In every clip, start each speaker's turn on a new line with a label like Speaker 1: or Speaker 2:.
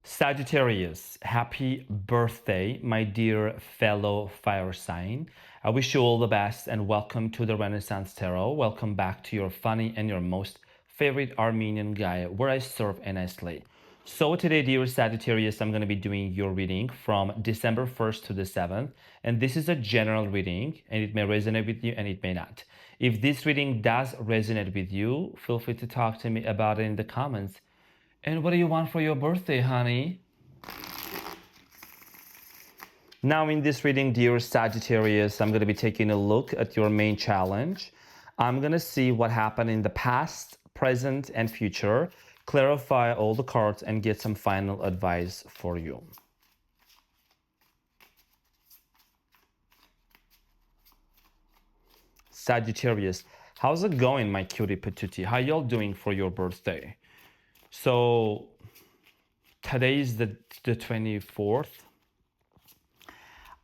Speaker 1: Sagittarius, happy birthday, my dear fellow fire sign. I wish you all the best and welcome to the Renaissance Tarot. Welcome back to your funny and your most favorite Armenian guy where I serve and I slay. So today, dear Sagittarius, I'm going to be doing your reading from December 1st to the 7th. And this is a general reading and it may resonate with you and it may not. If this reading does resonate with you, feel free to talk to me about it in the comments. And what do you want for your birthday, honey? Now in this reading, dear Sagittarius, I'm going to be taking a look at your main challenge. I'm going to see what happened in the past, present, and future, clarify all the cards, and get some final advice for you. Sagittarius, how's it going, my cutie patootie? How y'all doing for your birthday? So today is the 24th.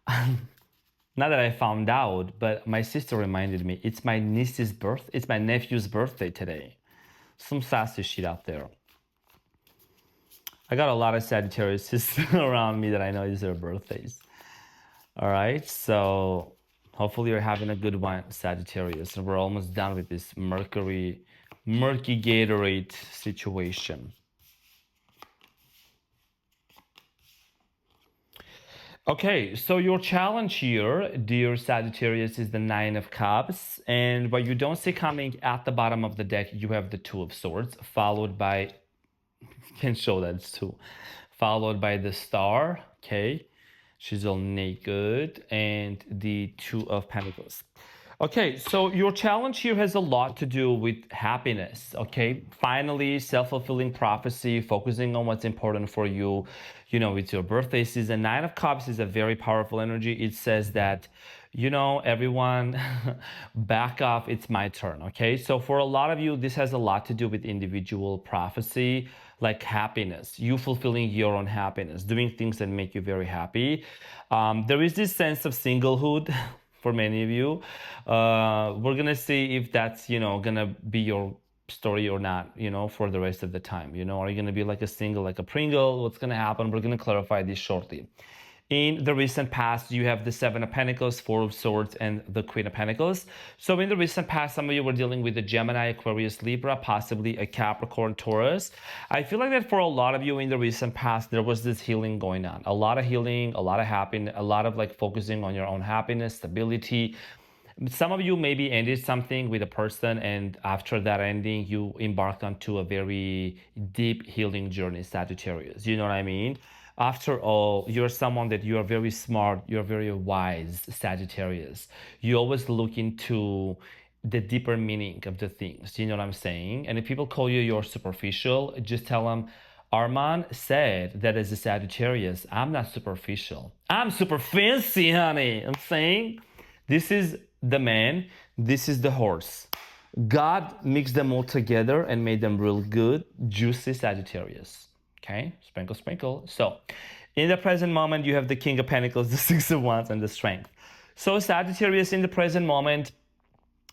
Speaker 1: Not that I found out, but my sister reminded me, it's my niece's birthday. It's my nephew's birthday today. Some sassy shit out there. I got a lot of Sagittarius around me that I know is their birthdays. All right, so hopefully you're having a good one, Sagittarius. And we're almost done with this murky Gatorade situation. Okay, so your challenge here, dear Sagittarius, is the Nine of Cups. And what you don't see coming at the bottom of the deck, you have the Two of Swords, followed by, can't show that it's two, followed by the Star, okay? She's all naked, and the Two of Pentacles. Okay, so your challenge here has a lot to do with happiness, okay? Finally, self-fulfilling prophecy, focusing on what's important for you. You know, it's your birthday season. Nine of Cups is a very powerful energy. It says that, you know, everyone back off, it's my turn, okay? So for a lot of you, this has a lot to do with individual prophecy, like happiness, you fulfilling your own happiness, doing things that make you very happy. There is this sense of singlehood for many of you. We're gonna see if that's, you know, gonna be your story or not, you know, for the rest of the time. You know, are you gonna be like a single, like a Pringle? What's gonna happen? We're gonna clarify this shortly. In the recent past, you have the Seven of Pentacles, Four of Swords, and the Queen of Pentacles. So in the recent past, some of you were dealing with a Gemini, Aquarius, Libra, possibly a Capricorn, Taurus. I feel like that for a lot of you in the recent past, there was this healing going on. A lot of healing, a lot of happiness, a lot of like focusing on your own happiness, stability. Some of you maybe ended something with a person, and after that ending, you embarked onto a very deep healing journey, Sagittarius. You know what I mean? After all, you're someone that you are very smart, you're very wise, Sagittarius. You always look into the deeper meaning of the things. You know what I'm saying? And if people call you you're superficial, just tell them, Arman said that as a Sagittarius, I'm not superficial. I'm super fancy, honey. I'm saying this is the man, this is the horse. God mixed them all together and made them real good, juicy Sagittarius. Okay, sprinkle, sprinkle. So in the present moment, you have the King of Pentacles, the Six of Wands, and the Strength. So Sagittarius, in the present moment,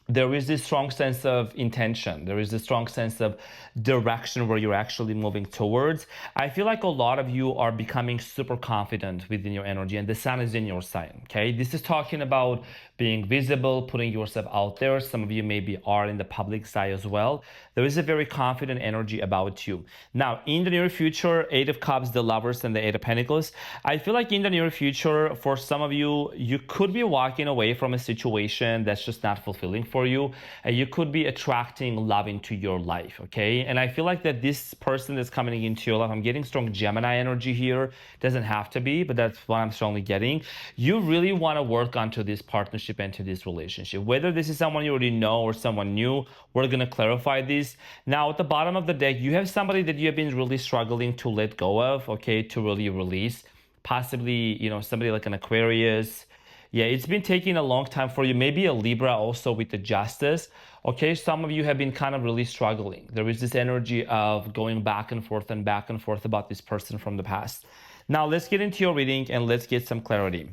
Speaker 1: there is this strong sense of intention. There is a strong sense of direction where you're actually moving towards. I feel like a lot of you are becoming super confident within your energy, and the sun is in your sign, okay? This is talking about being visible, putting yourself out there. Some of you maybe are in the public side as well. There is a very confident energy about you. Now, in the near future, Eight of Cups, the Lovers, and the Eight of Pentacles, I feel like in the near future, for some of you, you could be walking away from a situation that's just not fulfilling for you, and you could be attracting love into your life, okay? And I feel like that this person that's coming into your life, I'm getting strong Gemini energy here. Doesn't have to be, but that's what I'm strongly getting. You really want to work onto this partnership and to this relationship. Whether this is someone you already know or someone new, we're going to clarify this. Now, at the bottom of the deck, you have somebody that you have been really struggling to let go of, okay, to really release. Possibly, you know, somebody like an Aquarius. Yeah, it's been taking a long time for you. Maybe a Libra also with the Justice. Okay, some of you have been kind of really struggling. There is this energy of going back and forth about this person from the past. Now, let's get into your reading and let's get some clarity.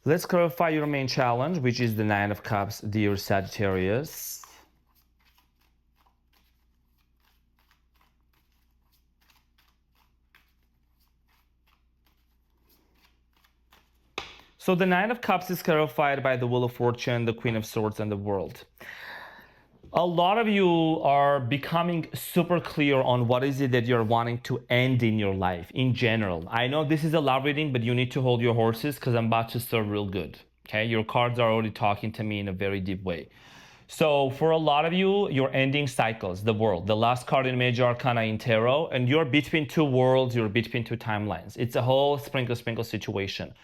Speaker 1: Let's clarify your main challenge, which is the Nine of Cups, dear Sagittarius. So the Nine of Cups is clarified by the Wheel of Fortune, the Queen of Swords, and the World. A lot of you are becoming super clear on what is it that you're wanting to end in your life in general. I know this is a love reading, but you need to hold your horses because I'm about to start real good. Okay, your cards are already talking to me in a very deep way. So for a lot of you, you're ending cycles, the world, the last card in Major Arcana in Tarot, and you're between two worlds, you're between two timelines. It's a whole sprinkle situation.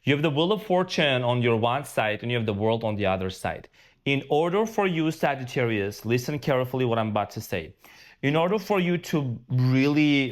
Speaker 1: You have the Wheel of Fortune on your one side and you have the world on the other side. In order for you, Sagittarius, listen carefully what I'm about to say. In order for you to really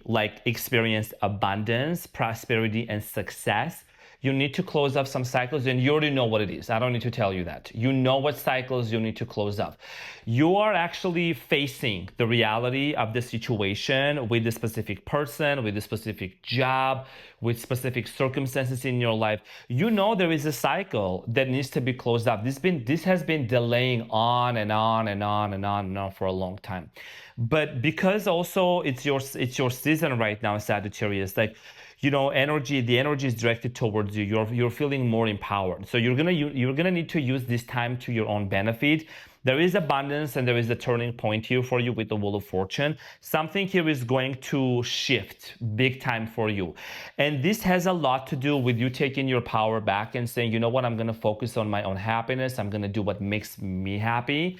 Speaker 1: like experience abundance, prosperity, and success, you need to close up some cycles, and you already know what it is. I don't need to tell you that. You know what cycles you need to close up. You are actually facing the reality of the situation with the specific person, with the specific job, with specific circumstances in your life. You know there is a cycle that needs to be closed up. This has been delaying on and on for a long time. But because also it's your season right now, Sagittarius, like, you know, the energy is directed towards you. You're feeling more empowered. So you're gonna need to use this time to your own benefit. There is abundance and there is a turning point here for you with the Wheel of Fortune. Something here is going to shift big time for you. And this has a lot to do with you taking your power back and saying, you know what, I'm gonna focus on my own happiness. I'm gonna do what makes me happy.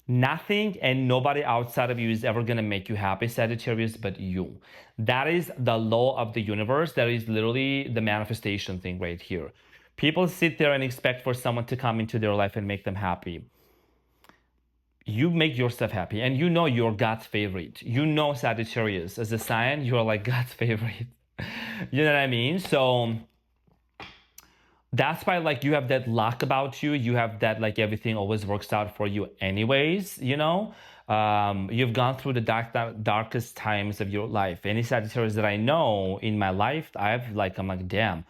Speaker 1: Nothing and nobody outside of you is ever going to make you happy, Sagittarius, but you. That is the law of the universe. That is literally the manifestation thing right here. People sit there and expect for someone to come into their life and make them happy. You make yourself happy, and you know you're God's favorite. You know, Sagittarius, as a sign, you're like God's favorite. You know what I mean? So that's why, like, you have that luck about you. You have that, like, everything always works out for you anyways, you know. You've gone through the darkest times of your life. Any Sagittarius that I know in my life, I'm like, damn,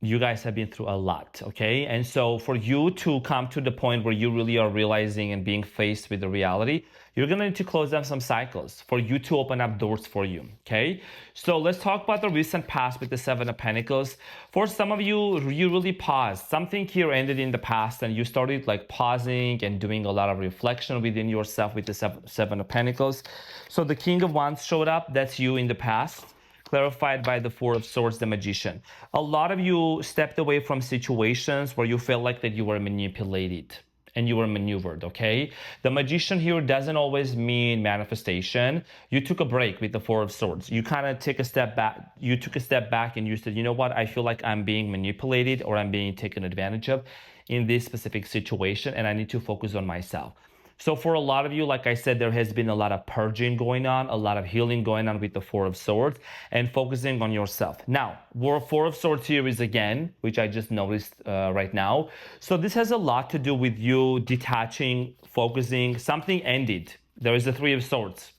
Speaker 1: you guys have been through a lot, okay? And so for you to come to the point where you really are realizing and being faced with the reality, you're gonna need to close down some cycles for you to open up doors for you, okay? So let's talk about the recent past with the Seven of Pentacles. For some of you, you really paused. Something here ended in the past and you started like pausing and doing a lot of reflection within yourself with the Seven of Pentacles. So the King of Wands showed up, that's you in the past. Clarified by the Four of Swords, the Magician. A lot of you stepped away from situations where you felt like that you were manipulated and you were maneuvered, okay? The Magician here doesn't always mean manifestation. You took a break with the Four of Swords. You kind of take a step back. You took a step back and you said, you know what? I feel like I'm being manipulated or I'm being taken advantage of in this specific situation, and I need to focus on myself. So for a lot of you, like I said, there has been a lot of purging going on, a lot of healing going on with the Four of Swords, and focusing on yourself. Now, Four of Swords here is again, which I just noticed right now. So this has a lot to do with you detaching, focusing. Something ended. There is the Three of Swords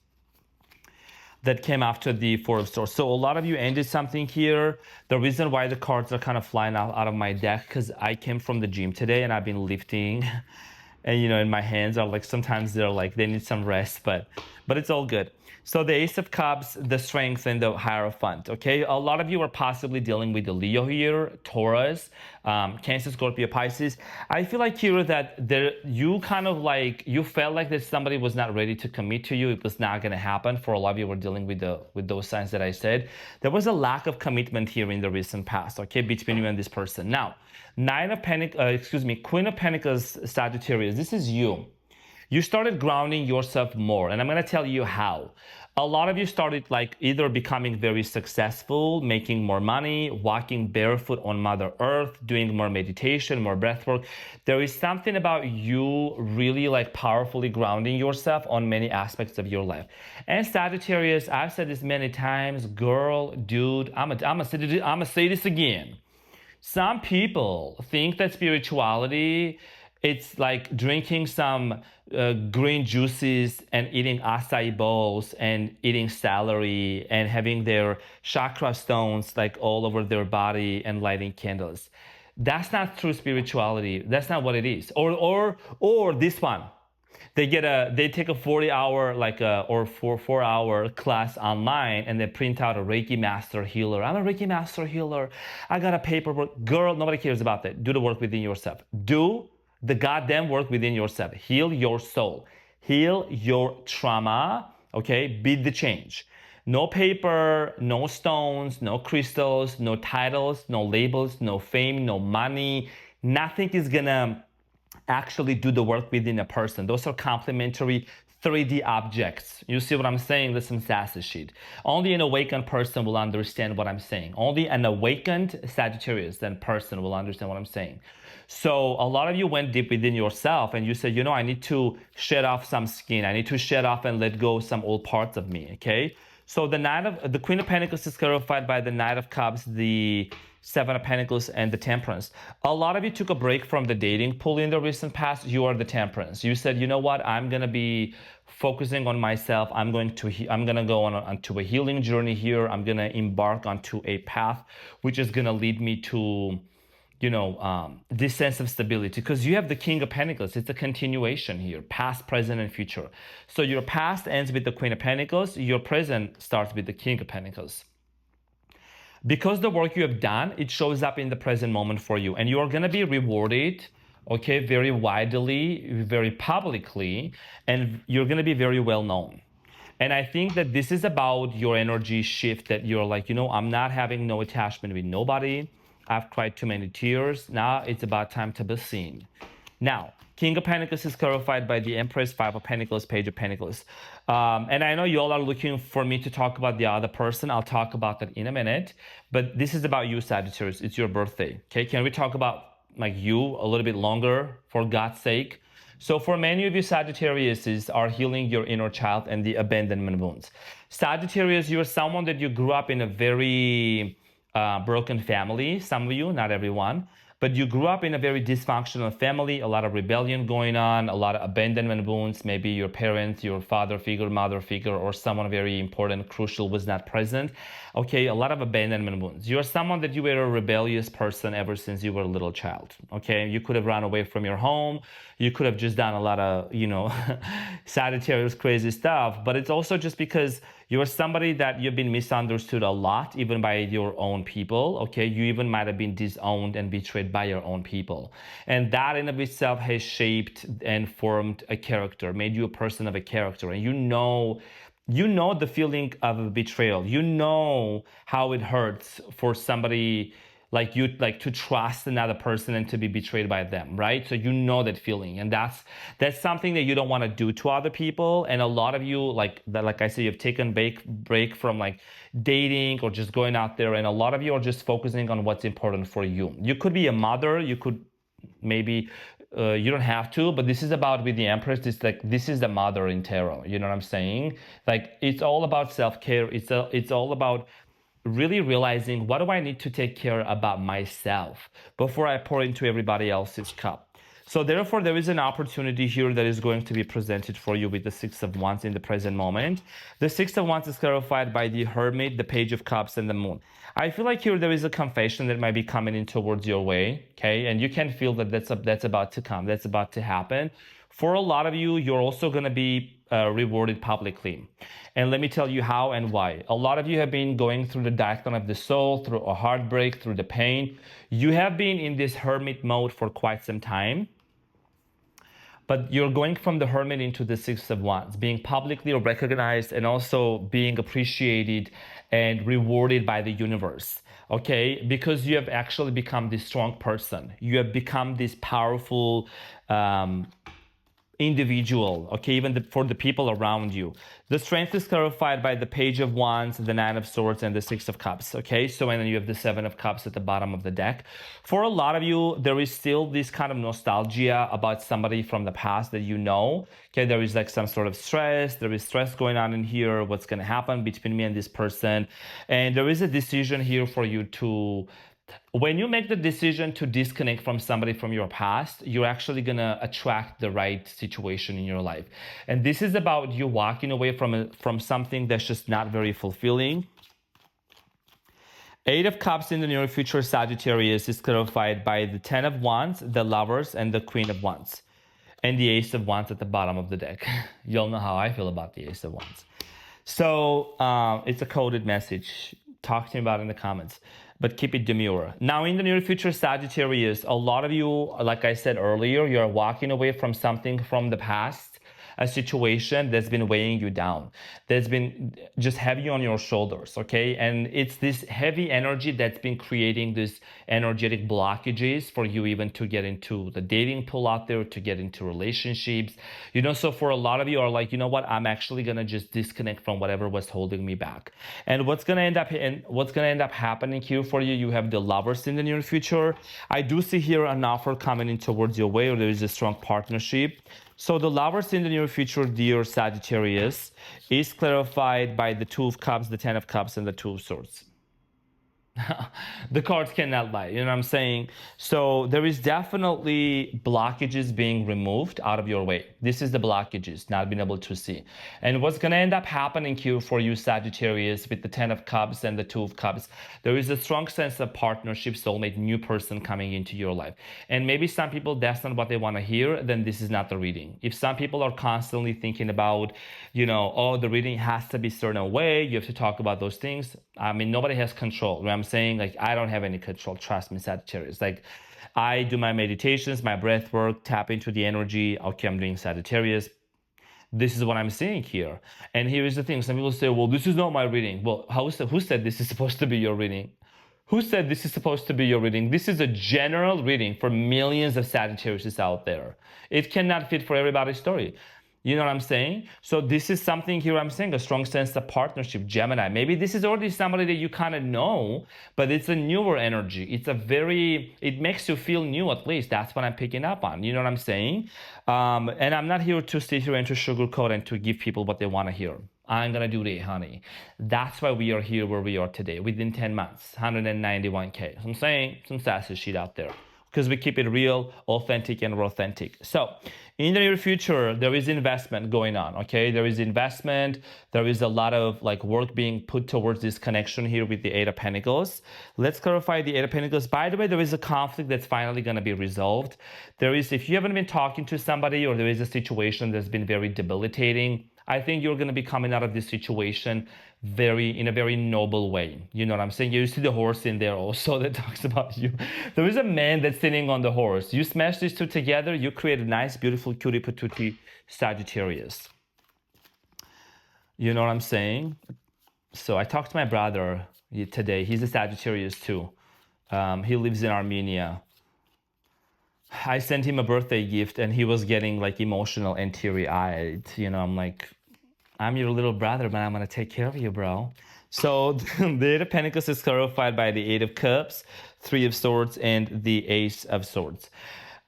Speaker 1: that came after the Four of Swords. So a lot of you ended something here. The reason why the cards are kind of flying out of my deck, because I came from the gym today and I've been lifting. And, you know, and my hands are like, sometimes they're like, they need some rest, but it's all good. So the Ace of Cups, the Strength, and the Hierophant, okay? A lot of you are possibly dealing with the Leo here, Taurus, Cancer, Scorpio, Pisces. I feel like here that you kind of like, you felt like that somebody was not ready to commit to you. It was not going to happen. For a lot of you were dealing with those signs that I said. There was a lack of commitment here in the recent past, okay, between you and this person. Now, Queen of Pentacles, Sagittarius, this is you. You started grounding yourself more, and I'm going to tell you how. A lot of you started like either becoming very successful, making more money, walking barefoot on Mother Earth, doing more meditation, more breath work. There is something about you really like powerfully grounding yourself on many aspects of your life. And Sagittarius, I've said this many times, girl, dude, I'm gonna say this again. Some people think that spirituality It's like drinking some green juices and eating acai bowls and eating celery and having their chakra stones like all over their body and lighting candles. That's not true spirituality. That's not what it is. Or this one. They take a 40 hour like a or 4 hour class online and they print out a Reiki master healer. I'm a Reiki master healer. I got a paperwork. Girl, nobody cares about that. Do the work within yourself. Do the goddamn work within yourself. Heal your soul. Heal your trauma. Okay? Be the change. No paper, no stones, no crystals, no titles, no labels, no fame, no money. Nothing is gonna actually do the work within a person. Those are complementary 3D objects. You see what I'm saying? This is sassy shit. Only an awakened person will understand what I'm saying. Only an awakened Sagittarius then person will understand what I'm saying. So a lot of you went deep within yourself and you said, you know, I need to shed off some skin. I need to shed off and let go some old parts of me, okay? So the Queen of Pentacles is clarified by the Knight of Cups, the Seven of Pentacles, and the Temperance. A lot of you took a break from the dating pool in the recent past. You are the Temperance. You said, you know what? I'm gonna be focusing on myself. I'm gonna go onto a healing journey here. I'm gonna embark onto a path which is gonna lead me to, this sense of stability, because you have the King of Pentacles. It's a continuation here, past, present, and future. So your past ends with the Queen of Pentacles. Your present starts with the King of Pentacles. Because the work you have done, it shows up in the present moment for you, and you are going to be rewarded, okay, very widely, very publicly, and you're going to be very well known. And I think that this is about your energy shift, that you're like, I'm not having no attachment with nobody. I've cried too many tears. Now it's about time to be seen. Now, King of Pentacles is clarified by the Empress, Five of Pentacles, Page of Pentacles. And I know you all are looking for me to talk about the other person. I'll talk about that in a minute. But this is about you, Sagittarius. It's your birthday. Okay, can we talk about like you a little bit longer, for God's sake? So for many of you, Sagittarius are healing your inner child and the abandonment wounds. Sagittarius, you're someone that you grew up in a very broken family. Some of you, not everyone, but you grew up in a very dysfunctional family, a lot of rebellion going on, a lot of abandonment wounds. Maybe your parents, your father figure, mother figure, or someone very important, crucial was not present. Okay, a lot of abandonment wounds. You're someone that you were a rebellious person ever since you were a little child. Okay, you could have run away from your home. You could have just done a lot of, Sagittarius crazy stuff. But it's also just because you're somebody that you've been misunderstood a lot, even by your own people. Okay, you even might have been disowned and betrayed by your own people. And that in of itself has shaped and formed a character, made you a person of a character. And you know the feeling of a betrayal. You know how it hurts for somebody like you, like to trust another person and to be betrayed by them, right? So you know that feeling, and that's something that you don't want to do to other people. And a lot of you, like I say, you've taken break from like dating or just going out there, and a lot of you are just focusing on what's important for you. You could be a mother, you could maybe you don't have to, but this is about with the Empress. This is the mother in tarot. You know what I'm saying? Like it's all about self-care. It's all about really realizing, what do I need to take care about myself before I pour into everybody else's cup. So therefore, there is an opportunity here that is going to be presented for you with the Six of Wands in the present moment. The Six of Wands is clarified by the Hermit, the Page of Cups, and the Moon. I feel like here there is a confession that might be coming in towards your way, okay? And you can feel that that's about to come, that's about to happen. For a lot of you, you're also going to be rewarded publicly. And let me tell you how and why. A lot of you have been going through the dark night of the soul, through a heartbreak, through the pain. You have been in this hermit mode for quite some time. But you're going from the Hermit into the Six of Wands, being publicly recognized and also being appreciated and rewarded by the universe, okay? Because you have actually become this strong person. You have become this powerful individual, okay, even for the people around you. The strength is clarified by the Page of Wands, the Nine of Swords, and the Six of Cups, okay? So, and then you have the Seven of Cups at the bottom of the deck. For a lot of you, there is still this kind of nostalgia about somebody from the past that you know, okay? There is like some sort of stress. There is stress going on in here. What's going to happen between me and this person? And there is a decision here for you to When you make the decision to disconnect from somebody from your past, you're actually gonna attract the right situation in your life. And this is about you walking away from something that's just not very fulfilling. Eight of Cups in the near future, Sagittarius, is clarified by the Ten of Wands, the Lovers, and the Queen of Wands. And the Ace of Wands at the bottom of the deck. You'll know how I feel about the Ace of Wands. So it's a coded message. Talk to me about it in the comments. But keep it demure. Now, in the near future, Sagittarius, a lot of you, like I said earlier, you're walking away from something from the past, a situation that's been weighing you down, that's been just heavy on your shoulders, okay? And it's this heavy energy that's been creating this energetic blockages for you even to get into the dating pool out there, to get into relationships. You know, so for a lot of you are like, you know what, I'm actually gonna just disconnect from whatever was holding me back. And what's gonna end up happening here for you, you have the Lovers in the near future. I do see here an offer coming in towards your way, or there is a strong partnership. So the Lovers in the near future, dear Sagittarius, is clarified by the Two of Cups, the Ten of Cups, and the Two of Swords. The cards cannot lie, you know what I'm saying? So there is definitely blockages being removed out of your way. This is the blockages, not being able to see. And what's going to end up happening here for you, Sagittarius, with the Ten of Cups and the Two of Cups, there is a strong sense of partnership, soulmate, new person coming into your life. And maybe some people, that's not what they want to hear, then this is not the reading. If some people are constantly thinking about, you know, oh, the reading has to be a certain way, you have to talk about those things. I mean, nobody has control. You know what I'm saying? Like, I don't have any control. Trust me, Sagittarius. Like, I do my meditations, my breath work, tap into the energy. Okay, I'm doing Sagittarius. This is what I'm seeing here. And here is the thing. Some people say, well, this is not my reading. Well, who said this is supposed to be your reading? Who said this is supposed to be your reading? This is a general reading for millions of Sagittarius out there. It cannot fit for everybody's story. You know what I'm saying? So this is something here I'm saying, a strong sense of partnership, Gemini. Maybe this is already somebody that you kind of know, but it's a newer energy. It makes you feel new, at least. That's what I'm picking up on. You know what I'm saying? And I'm not here to sit here and to sugarcoat and to give people what they want to hear. I'm going to do it, honey. That's why we are here where we are today. Within 10 months, 191K. So I'm saying some sassy shit out there, because we keep it real, authentic, and authentic. So in the near future, there is investment going on, okay? There is investment. There is a lot of like work being put towards this connection here with the Eight of Pentacles. Let's clarify the Eight of Pentacles. By the way, there is a conflict that's finally going to be resolved. There is, if you haven't been talking to somebody, or there is a situation that's been very debilitating, I think you're going to be coming out of this situation in a very noble way. You know what I'm saying? You see the horse in there also that talks about you. There is a man that's sitting on the horse. You smash these two together, you create a nice, beautiful, cutie patootie Sagittarius. You know what I'm saying? So I talked to my brother today. He's a Sagittarius too. He lives in Armenia. I sent him a birthday gift and he was getting like emotional and teary-eyed. You know, I'm like, I'm your little brother, but I'm going to take care of you, bro. So the Eight of Pentacles is clarified by the Eight of Cups, Three of Swords, and the Ace of Swords.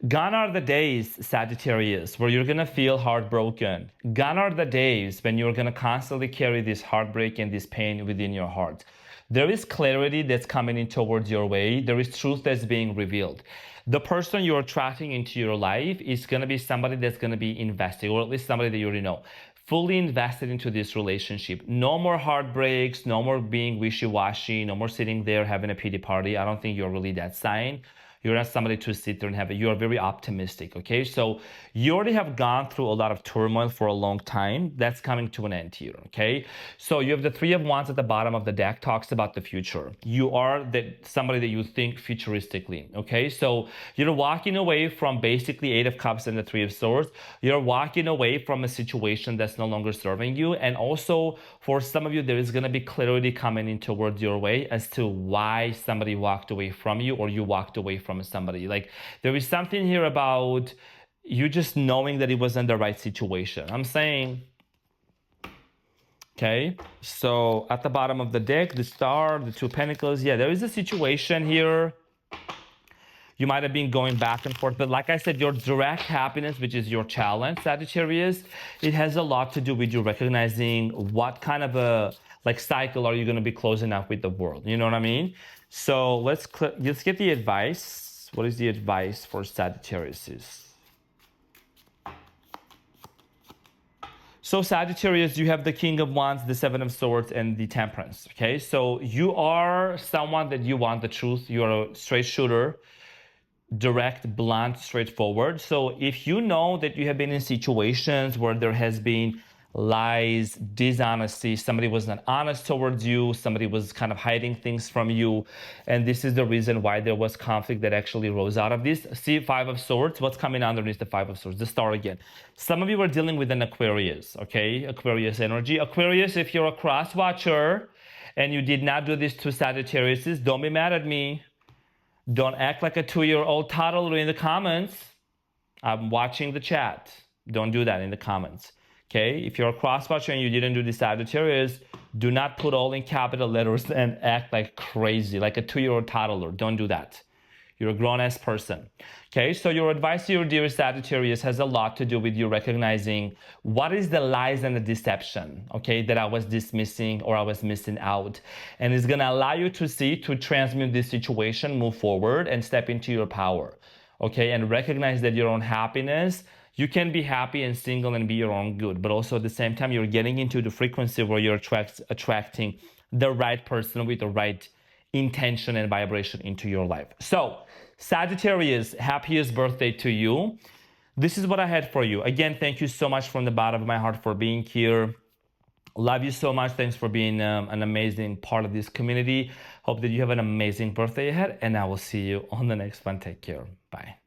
Speaker 1: Gone are the days, Sagittarius, where you're going to feel heartbroken. Gone are the days when you're going to constantly carry this heartbreak and this pain within your heart. There is clarity that's coming in towards your way. There is truth that's being revealed. The person you're attracting into your life is going to be somebody that's going to be invested, or at least somebody that you already know, fully invested into this relationship. No more heartbreaks, no more being wishy-washy, no more sitting there having a pity party. I don't think you're really that sign. You're not somebody to sit there and have it. You are very optimistic, okay? So you already have gone through a lot of turmoil for a long time. That's coming to an end here, okay? So you have the Three of Wands at the bottom of the deck, talks about the future. You are somebody that you think futuristically, okay? So you're walking away from basically Eight of Cups and the Three of Swords. You're walking away from a situation that's no longer serving you. And also for some of you, there is gonna be clarity coming in towards your way as to why somebody walked away from you, or you walked away from somebody. Like, there is something here about you just knowing that it wasn't the right situation. I'm saying, okay, so at the bottom of the deck, the Star, the Two of Pentacles, yeah, there is a situation here. You might have been going back and forth, but like I said, your direct happiness, which is your challenge, Sagittarius, it has a lot to do with you recognizing what kind of a cycle are you going to be closing up with the world. You know what I mean? So let's get the advice. What is the advice for Sagittarius? So Sagittarius, you have the King of Wands, the Seven of Swords, and the Temperance. Okay, so you are someone that you want the truth. You're a straight shooter, direct, blunt, straightforward. So if you know that you have been in situations where there has been lies, dishonesty, somebody was not honest towards you, somebody was kind of hiding things from you, and this is the reason why there was conflict that actually rose out of this. See, Five of Swords, what's coming underneath the Five of Swords? The star again. Some of you are dealing with an Aquarius, okay? Aquarius energy. Aquarius, if you're a cross watcher and you did not do this to Sagittarius, don't be mad at me. Don't act like a 2-year-old toddler in the comments. I'm watching the chat. Don't do that in the comments. Okay? If you're a cross-watcher and you didn't do the Sagittarius, do not put all in capital letters and act like crazy, like a 2-year-old toddler. Don't do that. You're a grown-ass person. Okay, so your advice to your dear Sagittarius has a lot to do with you recognizing what is the lies and the deception, okay, that I was dismissing or I was missing out. And it's gonna allow you to see, to transmute this situation, move forward, and step into your power, okay, and recognize that your own happiness, you can be happy and single and be your own good, but also at the same time, you're getting into the frequency where you're attracting the right person with the right intention and vibration into your life. So, Sagittarius, happiest birthday to you. This is what I had for you. Again, thank you so much from the bottom of my heart for being here. Love you so much. Thanks for being an amazing part of this community. Hope that you have an amazing birthday ahead, and I will see you on the next one. Take care. Bye.